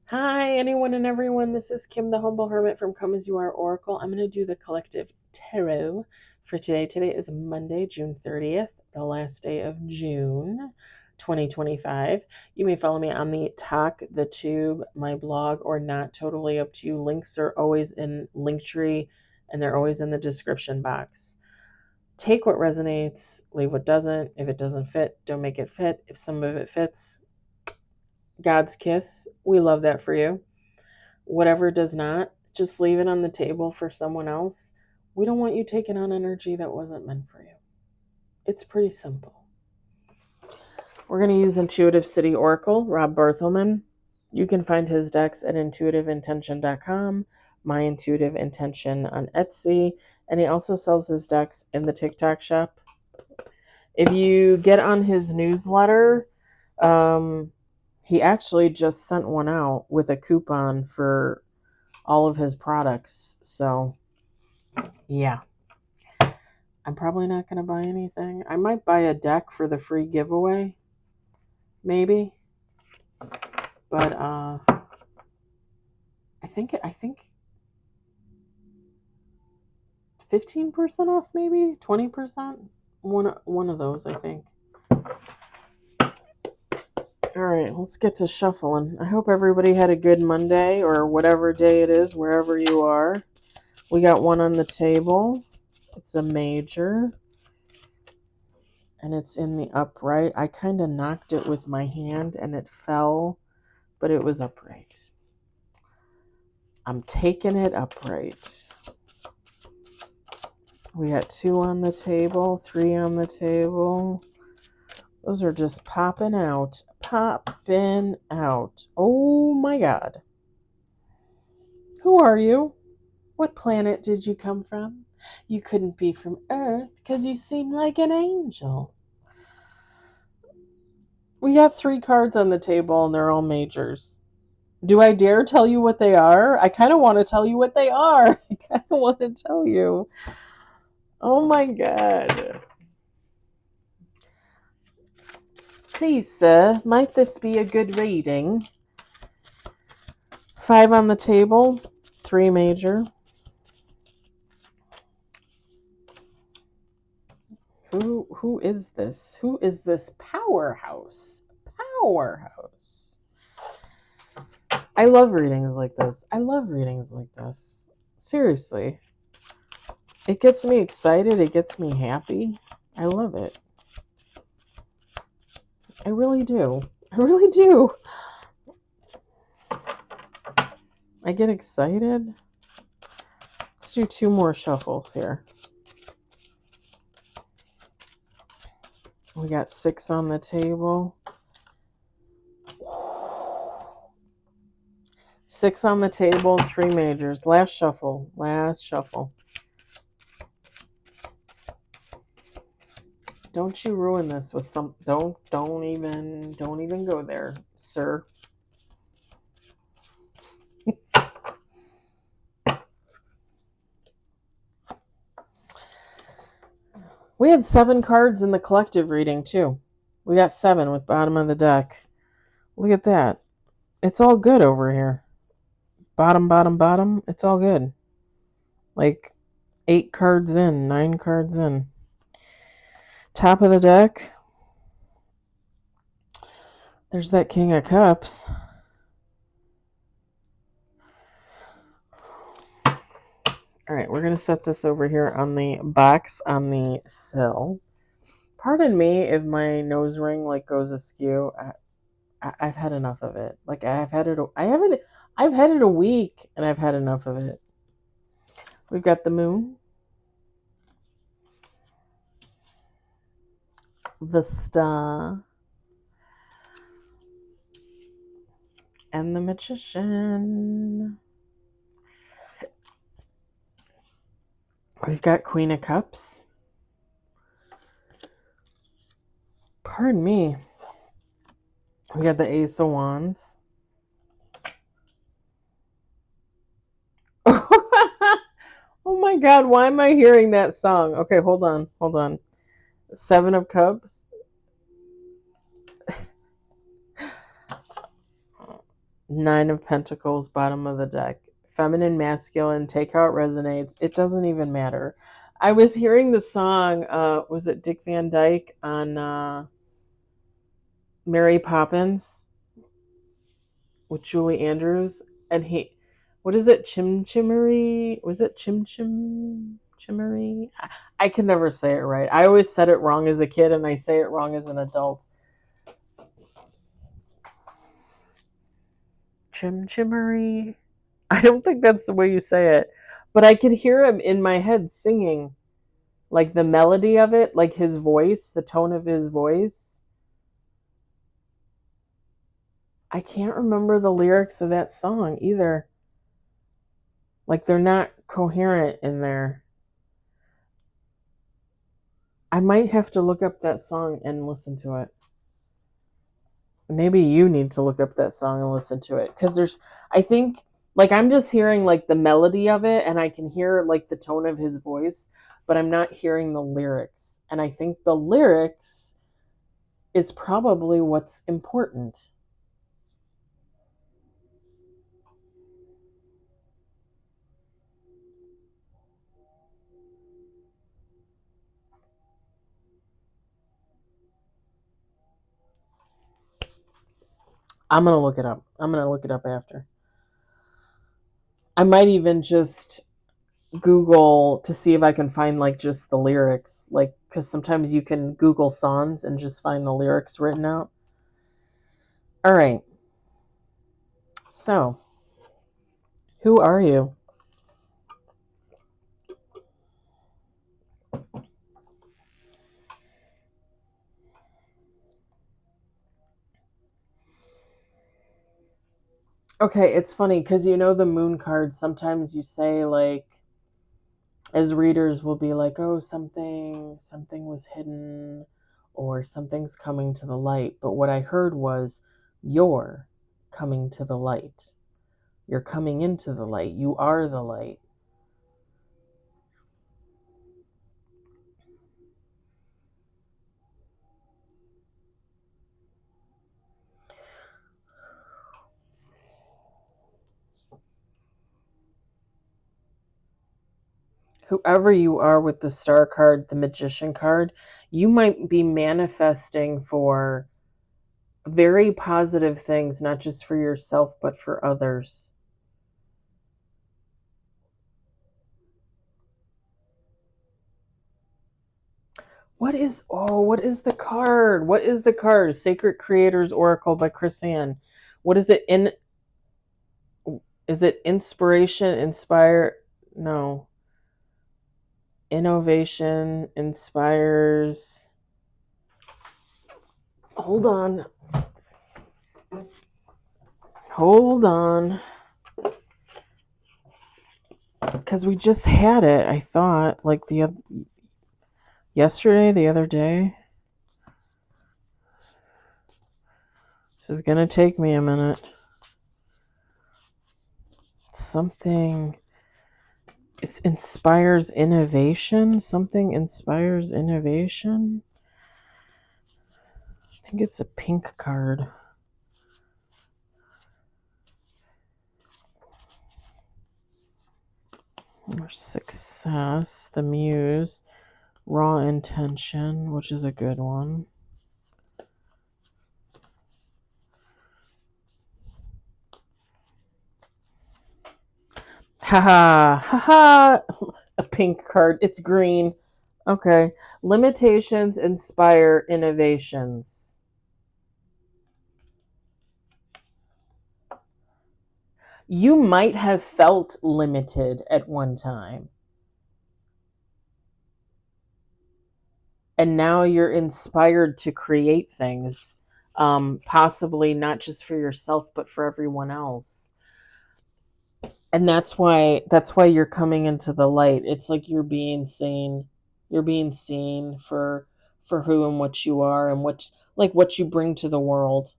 Hi, anyone and everyone. This is Kim, the Humble Hermit from Come As You Are Oracle. I'm going to do the collective tarot for today. Today is Monday, June 30th, the last day of June 2025. You may follow me on the Talk, the Tube, my blog, or not. Totally up to you. Links are always in Linktree and they're always in the description box. Take what resonates, leave what doesn't. If it doesn't fit, don't make it fit. If some of it fits, God's kiss. We love that for you. Whatever does not, just leave it on the table for someone else. We don't want you taking on energy that wasn't meant for you. It's pretty simple. We're going to use Intuitive City Oracle, Rob Barthelman. You can find his decks at intuitiveintention.com, My Intuitive Intention on Etsy, and he also sells his decks in the TikTok shop. If you get on his newsletter, he actually just sent one out with a coupon for all of his products. So, yeah. I'm probably not going to buy anything. I might buy a deck for the free giveaway. Maybe. But I think 15% off, maybe 20%. One of those, I think. All right, let's get to shuffling. I hope everybody had a good Monday or whatever day it is, wherever you are. We got one on the table. It's a major. And it's in the upright. I kind of knocked it with my hand and it fell, but it was upright. I'm taking it upright. We got 2 on the table, 3 on the table. Those are just popping out. Popping out. Oh my God. Who are you? What planet did you come from? You couldn't be from Earth because you seem like an angel. We got 3 cards on the table and they're all majors. Do I dare tell you what they are? I kind of want to tell you what they are. I kind of want to tell you. Oh my God. Please, sir, might this be a good reading? 5 on the table, 3 major. Who is this? Who is this powerhouse? Powerhouse. I love readings like this. Seriously. It gets me excited. It gets me happy. I love it. I really do. I get excited. Let's do 2 more shuffles here. We got 6 on the table. 6 on the table, 3 majors. Last shuffle. Don't you ruin this with some. Don't even go there, sir. We had 7 cards in the collective reading too. We got 7 with bottom of the deck. Look at that. It's all good over here. Bottom. It's all good. Like 8 cards in, 9 cards in. Top of the deck. There's that King of Cups. All right, we're going to set this over here on the box on the sill. Pardon me if my nose ring goes askew. I've had enough of it. I've had it a week and I've had enough of it. We've got the moon, the star, and the magician. We've got Queen of Cups. Pardon me. We got the Ace of Wands. Oh my God, why am I hearing that song? Okay, hold on. 7 of Cups. Nine of Pentacles, bottom of the deck. Feminine, masculine, take how it resonates. It doesn't even matter. I was hearing the song, was it Dick Van Dyke on Mary Poppins with Julie Andrews? And what is it? Chim Chimmery? Was it Chim Chimmery? I can never say it right. I always said it wrong as a kid and I say it wrong as an adult. Chim Chimmery? I don't think that's the way you say it. But I could hear him in my head singing. Like the melody of it, like his voice, the tone of his voice. I can't remember the lyrics of that song either. Like they're not coherent in there. I might have to look up that song and listen to it. Maybe you need to look up that song and listen to it. Because I think, like I'm just hearing like the melody of it and I can hear like the tone of his voice, but I'm not hearing the lyrics. And I think the lyrics is probably what's important. I'm going to look it up. I'm going to look it up after. I might even just Google to see if I can find like just the lyrics. Like, because sometimes you can Google songs and just find the lyrics written out. All right. So, who are you? Okay, it's funny because you know the moon cards, sometimes you say like, as readers will be like, oh, something was hidden or something's coming to the light. But what I heard was, you're coming to the light. You're coming into the light. You are the light. Whoever you are with the star card, the magician card, you might be manifesting for very positive things, not just for yourself, but for others. What is the card? What is the card? Sacred Creators Oracle by Chris Ann. What is it in? Is it inspiration, inspire? No. Innovation inspires. Hold on. Because we just had it, I thought, like yesterday, the other day. This is going to take me a minute. Something. It inspires innovation. Something inspires innovation. I think it's a pink card. Or success, the muse, raw intention, which is a good one. Haha, a pink card. It's green. Okay. Limitations inspire innovations. You might have felt limited at one time. And now you're inspired to create things, possibly not just for yourself, but for everyone else. And that's why you're coming into the light. It's like you're being seen. You're being seen for who and what you are and what you bring to the world.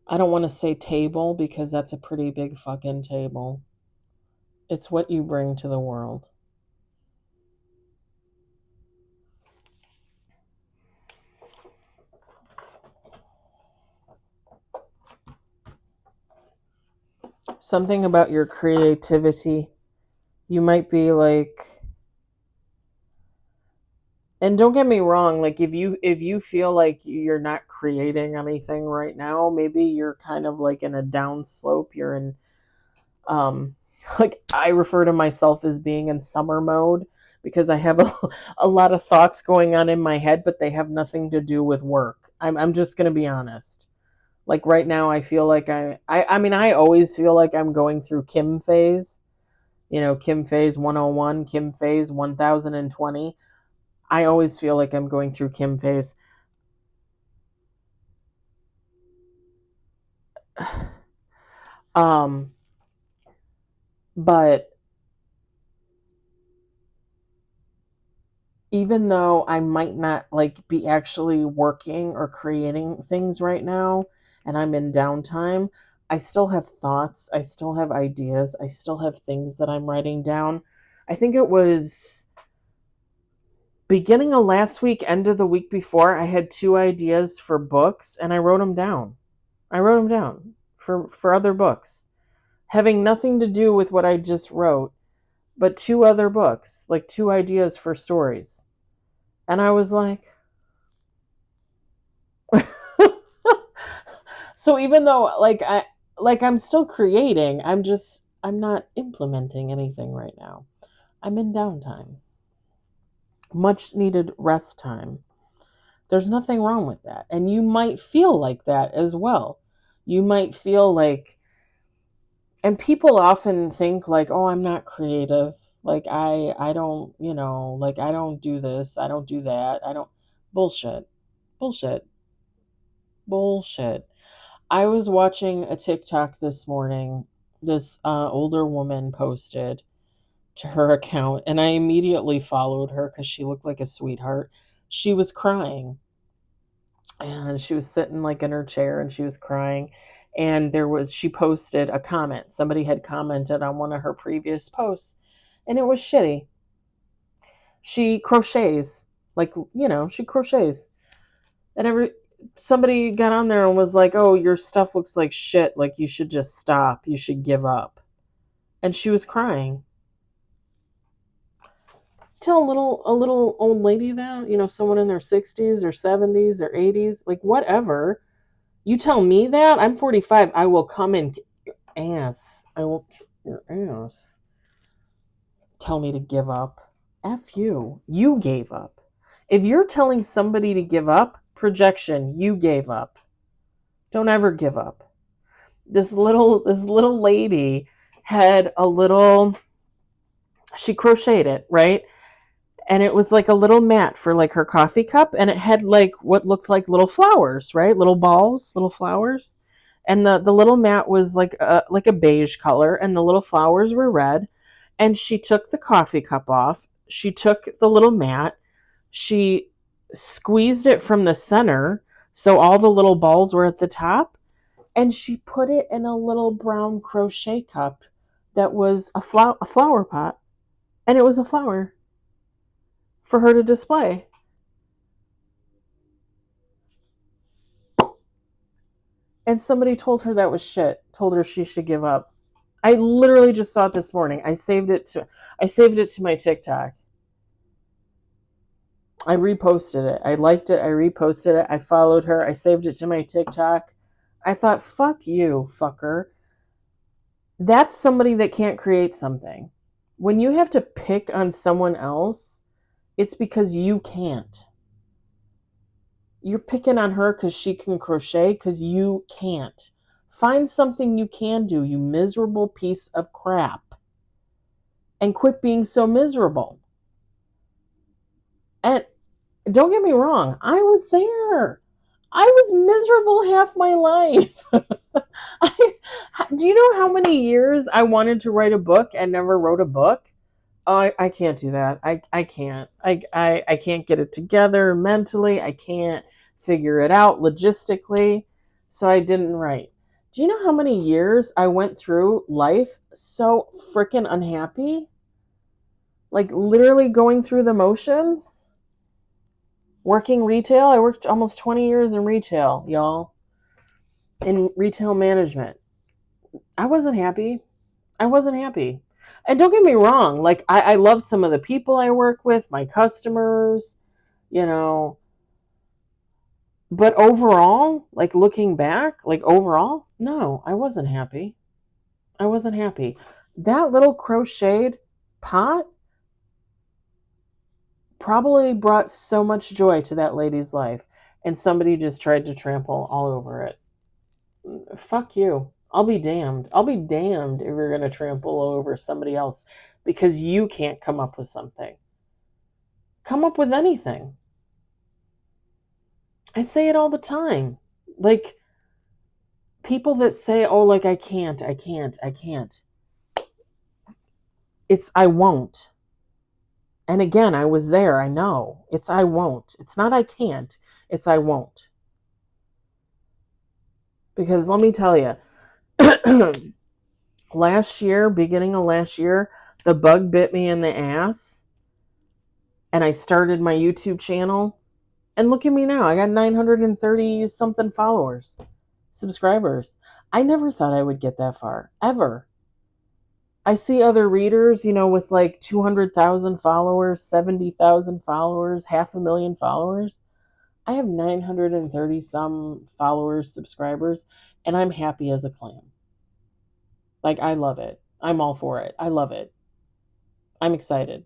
I don't want to say table because that's a pretty big fucking table. It's what you bring to the world. something about your creativity. You might be like, and don't get me wrong, like if you feel like you're not creating anything right now, maybe you're kind of like in a down slope. You're in um like I refer to myself as being in summer mode because I have a lot of thoughts going on in my head, but they have nothing to do with work. I'm just going to be honest. Like right now I feel like I mean I always feel like I'm going through Kim phase. You know, Kim phase 101, Kim phase 1020. I always feel like I'm going through Kim phase. Um, but even though I might not like be actually working or creating things right now and I'm in downtime, I still have thoughts, I still have ideas, I still have things that I'm writing down. I think it was beginning of last week, end of the week before, I had two ideas for books and I wrote them down. I wrote them down for other books, having nothing to do with what I just wrote, but two other books, like two ideas for stories. And I was like, so even though I'm still creating, I'm not implementing anything right now. I'm in downtime. Much needed rest time. There's nothing wrong with that. And you might feel like that as well. You might feel like, and people often think like, oh, I'm not creative. Like I don't, like I don't do this, I don't do that. I don't bullshit. Bullshit. Bullshit. I was watching a TikTok this morning. This older woman posted to her account, and I immediately followed her because she looked like a sweetheart. She was crying, and she was sitting like in her chair, and she was crying. And she posted a comment. Somebody had commented on one of her previous posts, and it was shitty. She crochets, like she crochets, and somebody got on there and was like, "Oh, your stuff looks like shit. Like you should just stop. You should give up." And she was crying. Tell a little old lady that, someone in their 60s or 70s or 80s, like whatever. You tell me that, I'm 45, I will come and ass. I will kick your ass. Tell me to give up. F you. You gave up. If you're telling somebody to give up, projection, you gave up. Don't ever give up. This little lady had she crocheted it, right? And it was like a little mat for like her coffee cup, and it had like what looked like little flowers, right? Little balls, little flowers. And the little mat was like a beige color, and the little flowers were red. And she took the coffee cup off. She took the little mat. She squeezed it from the center so all the little balls were at the top, and she put it in a little brown crochet cup that was a flower pot, and it was a flower for her to display. And somebody told her that was shit, told her she should give up. I literally just saw it this morning. I saved it to my TikTok. I reposted it. I liked it. I reposted it. I followed her. I saved it to my TikTok. I thought, fuck you, fucker. That's somebody that can't create something. When you have to pick on someone else, it's because you can't. You're picking on her because she can crochet, because you can't. Find something you can do, you miserable piece of crap. And quit being so miserable. And don't get me wrong, I was there. I was miserable half my life. Do you know how many years I wanted to write a book and never wrote a book? Oh, I can't do that. I can't. I can't get it together mentally. I can't figure it out logistically. So I didn't write. Do you know how many years I went through life so freaking unhappy? Like literally going through the motions? Working retail. I worked almost 20 years in retail, y'all. In retail management. I wasn't happy. I wasn't happy. And don't get me wrong, like I love some of the people I work with, my customers, you know, but overall, like looking back, like overall, no, I wasn't happy. I wasn't happy. That little crocheted pot probably brought so much joy to that lady's life, and somebody just tried to trample all over it. Fuck you. I'll be damned. I'll be damned if you're going to trample over somebody else because you can't come up with something. Come up with anything. I say it all the time. Like, people that say, oh, like, I can't. It's, I won't. And again, I was there. I know. It's, I won't. It's not, I can't. It's, I won't. Because let me tell you, beginning of last year, the bug bit me in the ass. And I started my YouTube channel. And look at me now. I got 930 something subscribers. I never thought I would get that far, ever. I see other readers, with like 200,000 followers, 70,000 followers, 500,000 followers. I have 930 some followers, subscribers, and I'm happy as a clam. Like, I love it. I'm all for it. I love it. I'm excited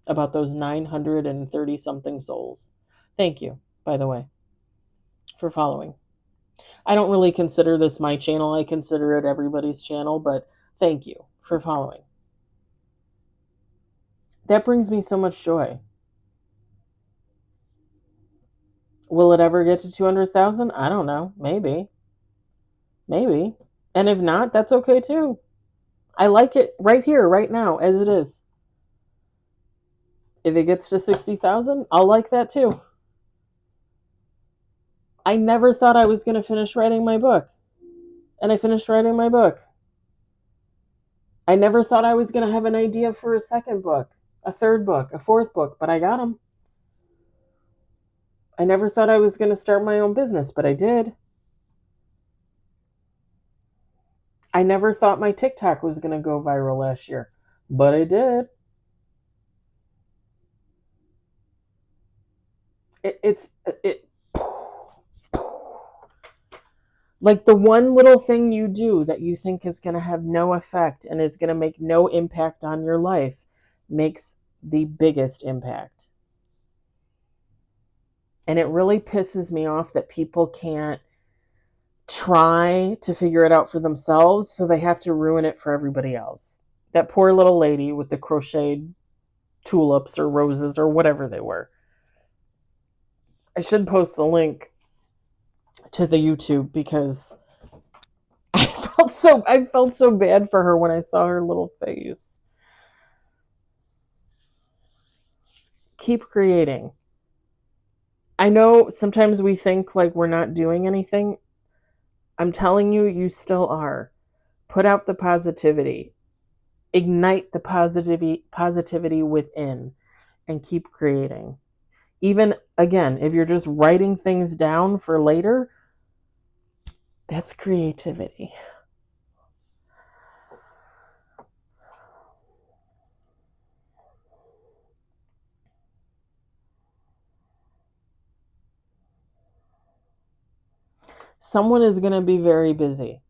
about those 930 something souls. Thank you, by the way, for following. I don't really consider this my channel. I consider it everybody's channel, but thank you for following. That brings me so much joy. Will it ever get to 200,000? I don't know. Maybe. And if not, that's okay too. I like it right here, right now, as it is. If it gets to 60,000, I'll like that too. I never thought I was going to finish writing my book. And I finished writing my book. I never thought I was going to have an idea for a second book, a third book, a fourth book, but I got them. I never thought I was going to start my own business, but I did. I never thought my TikTok was going to go viral last year, but I did. It's like the one little thing you do that you think is going to have no effect and is going to make no impact on your life makes the biggest impact. And it really pisses me off that people can't try to figure it out for themselves, so they have to ruin it for everybody else. That poor little lady with the crocheted tulips or roses or whatever they were. I should post the link to the YouTube because I felt so bad for her when I saw her little face. Keep creating. I know sometimes we think like we're not doing anything. I'm telling you, you still are. Put out the positivity. Ignite the positivity within and keep creating. Even, again, if you're just writing things down for later, that's creativity. Someone is going to be very busy.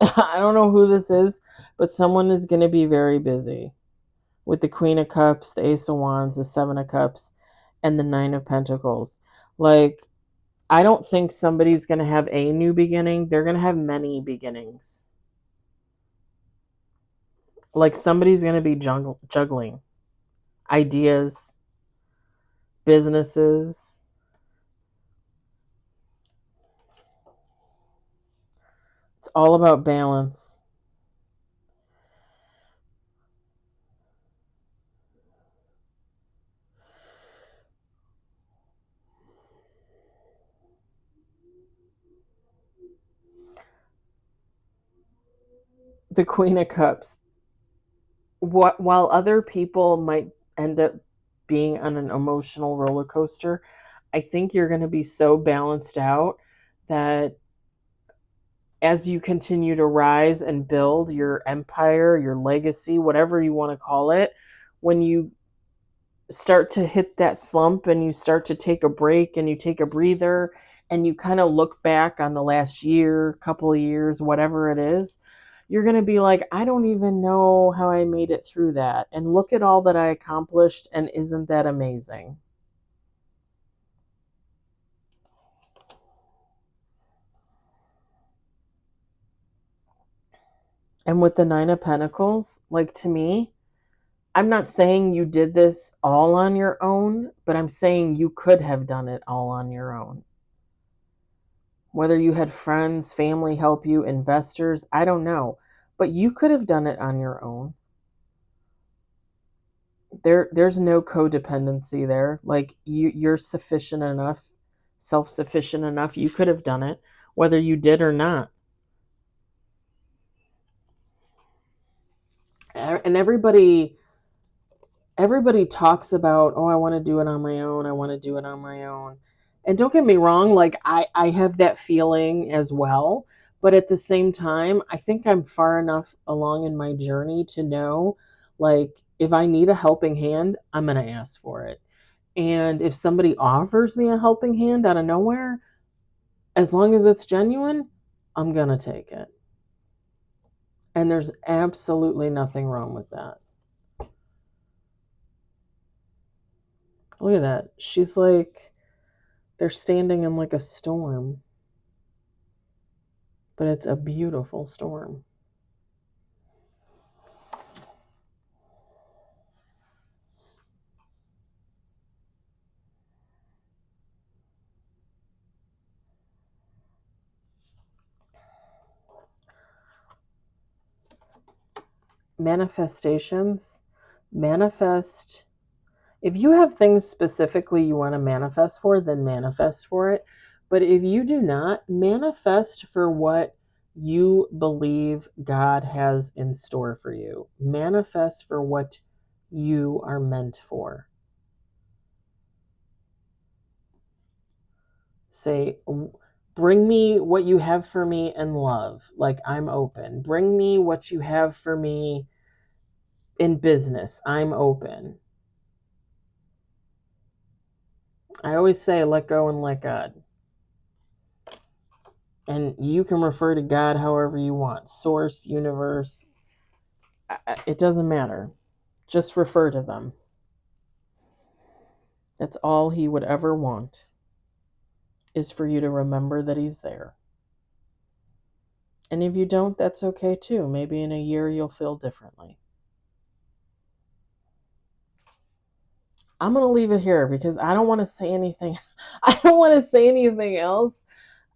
I don't know who this is, but someone is going to be very busy with the Queen of Cups, the Ace of Wands, the Seven of Cups, and the Nine of Pentacles. Like, I don't think somebody's going to have a new beginning. They're going to have many beginnings. Like, somebody's going to be juggling ideas, businesses. It's all about balance. The Queen of Cups. While other people might end up being on an emotional roller coaster, I think you're going to be so balanced out that as you continue to rise and build your empire, your legacy, whatever you want to call it, when you start to hit that slump and you start to take a break and you take a breather and you kind of look back on the last year, couple of years, whatever it is, you're going to be like, I don't even know how I made it through that. And look at all that I accomplished. And isn't that amazing? And with the Nine of Pentacles, like, to me, I'm not saying you did this all on your own, but I'm saying you could have done it all on your own. Whether you had friends, family help you, investors, I don't know. But you could have done it on your own. There's no codependency there. Like, you're sufficient enough, self-sufficient enough. You could have done it, whether you did or not. And everybody talks about, oh, I want to do it on my own. I want to do it on my own. And don't get me wrong, like, I have that feeling as well. But at the same time, I think I'm far enough along in my journey to know, like, if I need a helping hand, I'm going to ask for it. And if somebody offers me a helping hand out of nowhere, as long as it's genuine, I'm going to take it. And there's absolutely nothing wrong with that. Look at that. She's like, they're standing in like a storm. But it's a beautiful storm. Manifestations. Manifest. If you have things specifically you want to manifest for, then manifest for it. But if you do not, manifest for what you believe God has in store for you. Manifest for what you are meant for. Say, bring me what you have for me in love. Like, I'm open. Bring me what you have for me in business. I'm open. I always say, let go and let God. And you can refer to God however you want. Source, universe. It doesn't matter. Just refer to them. That's all he would ever want, is for you to remember that he's there. And if you don't, that's okay too. Maybe in a year you'll feel differently. I'm going to leave it here because I don't want to say anything. I don't want to say anything else.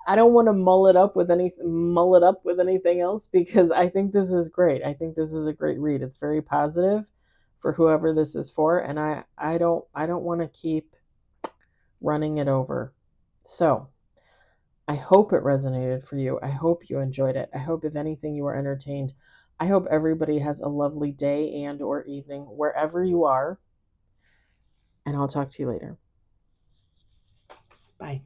I don't want to mull it up with anything else, because I think this is great. I think this is a great read. It's very positive for whoever this is for, and I don't want to keep running it over. So, I hope it resonated for you. I hope you enjoyed it. I hope, if anything, you were entertained. I hope everybody has a lovely day and or evening wherever you are. And I'll talk to you later. Bye.